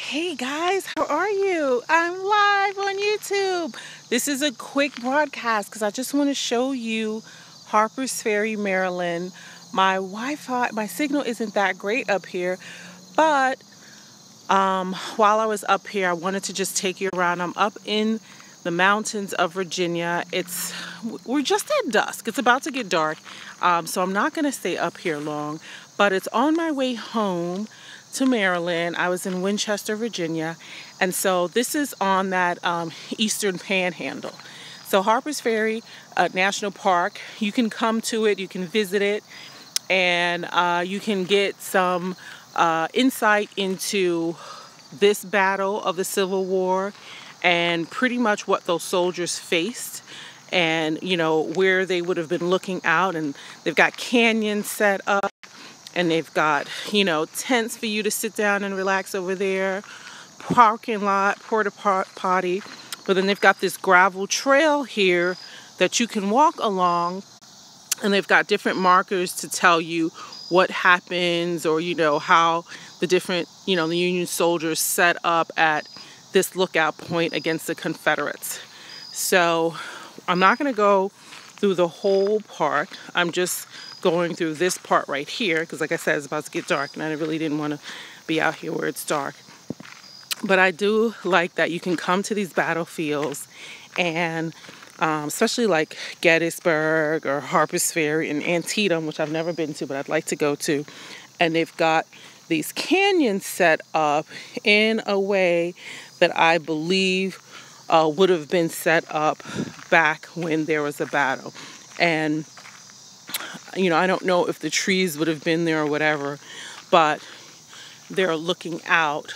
Hey guys, how are you? I'm live on YouTube. This is a quick broadcast because I just want to show you Harper's Ferry, Maryland. My Wi-Fi, my signal isn't that great up here, but while I was up here, I wanted to just take you around. I'm up in the mountains of Virginia. We're just at dusk. It's about to get dark, so I'm not going to stay up here long, but it's on my way home to Maryland. I was in Winchester, Virginia, and so this is on that eastern panhandle. So Harper's Ferry National Park, you can come to it, you can visit it, and you can get some insight into this battle of the Civil War and pretty much what those soldiers faced, and where they would have been looking out. And they've got canyons set up, and they've got tents for you to sit down and relax over there, parking lot, porta potty. But then they've got this gravel trail here that you can walk along, and they've got different markers to tell you what happens, or how the different the Union soldiers set up at this lookout point against the Confederates. So I'm not going to go through the whole park. I'm just going through this part right here because, like I said, it's about to get dark, and I really didn't want to be out here where it's dark. But I do like that you can come to these battlefields, and especially like Gettysburg or Harper's Ferry and Antietam, which I've never been to, but I'd like to go to. And they've got these canyons set up in a way that I believe would have been set up back when there was a battle. And I don't know if the trees would have been there or whatever, but they're looking out.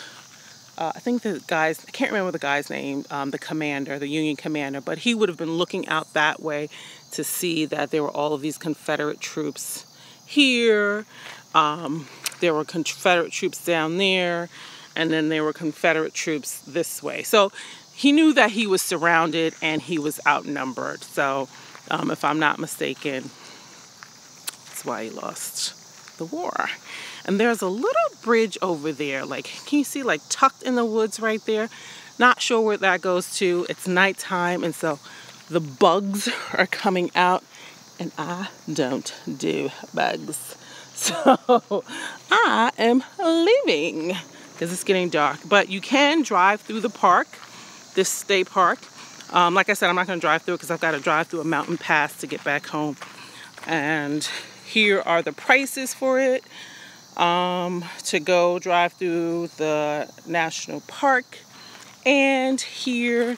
I think the guys, I can't remember the guy's name, the commander, the Union commander, but he would have been looking out that way to see that there were all of these Confederate troops here. There were Confederate troops down there, and then there were Confederate troops this way. So he knew that he was surrounded and he was outnumbered. So if I'm not mistaken, that's why he lost the war. And there's a little bridge over there, can you see, tucked in the woods right there? Not sure where that goes to. It's nighttime, and so the bugs are coming out, and I don't do bugs. So I am leaving because it's getting dark. But you can drive through the park, this state park. Like I said, I'm not going to drive through it because I've got to drive through a mountain pass to get back home. And here are the prices for it. To go drive through the national park, and here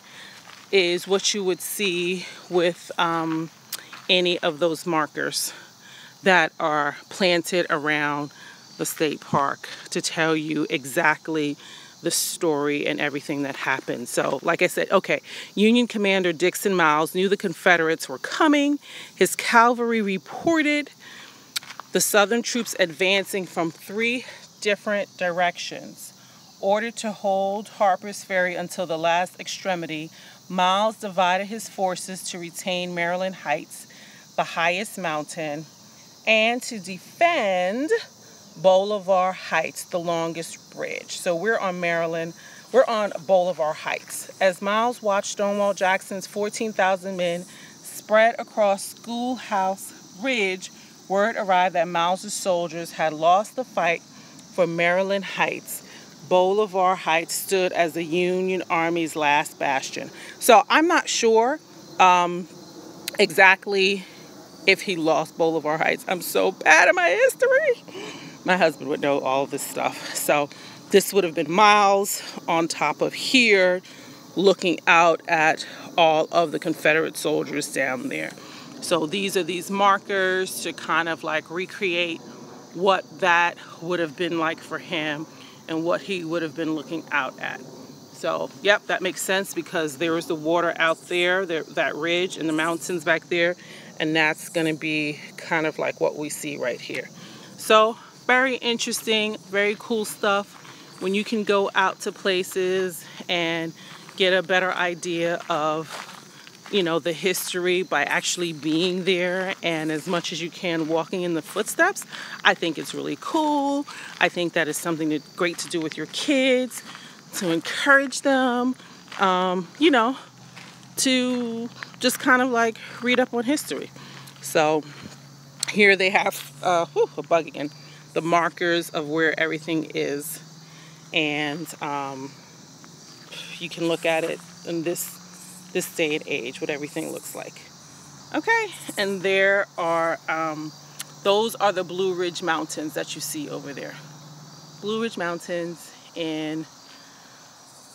is what you would see with any of those markers that are planted around the state park to tell you exactly the story and everything that happened. So like I said, okay, Union Commander Dixon Miles knew the Confederates were coming. His cavalry reported the Southern troops advancing from 3 different directions. Ordered to hold Harper's Ferry until the last extremity, Miles divided his forces to retain Maryland Heights, the highest mountain, and to defend Boulevard Heights, the longest bridge. So we're on Boulevard Heights. As Miles watched Stonewall Jackson's 14,000 men spread across Schoolhouse Ridge, word arrived that Miles' soldiers had lost the fight for Maryland Heights. Boulevard Heights stood as the Union Army's last bastion. So I'm not sure exactly if he lost Boulevard Heights. I'm so bad at my history. My husband would know all this stuff. So this would have been Miles on top of here, looking out at all of the Confederate soldiers down there. So these are these markers to kind of recreate what that would have been like for him and what he would have been looking out at. So, yep, that makes sense because there is the water out there, that ridge and the mountains back there, and that's going to be kind of like what we see right here. So, very interesting, very cool stuff when you can go out to places and get a better idea of the history by actually being there, and as much as you can walking in the footsteps. I think it's really cool. I think that is something great to do with your kids, to encourage them, you know, to just kind of like read up on history. So here they have, a bug again, the markers of where everything is. And you can look at it in this day and age, what everything looks like. Okay, and there are, those are the Blue Ridge Mountains that you see over there. Blue Ridge Mountains in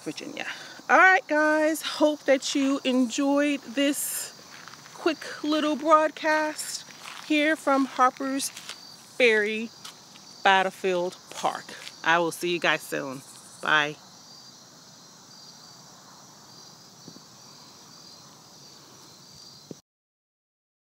Virginia. All right, guys, hope that you enjoyed this quick little broadcast here from Harper's Ferry Battlefield Park. I will see you guys soon. Bye.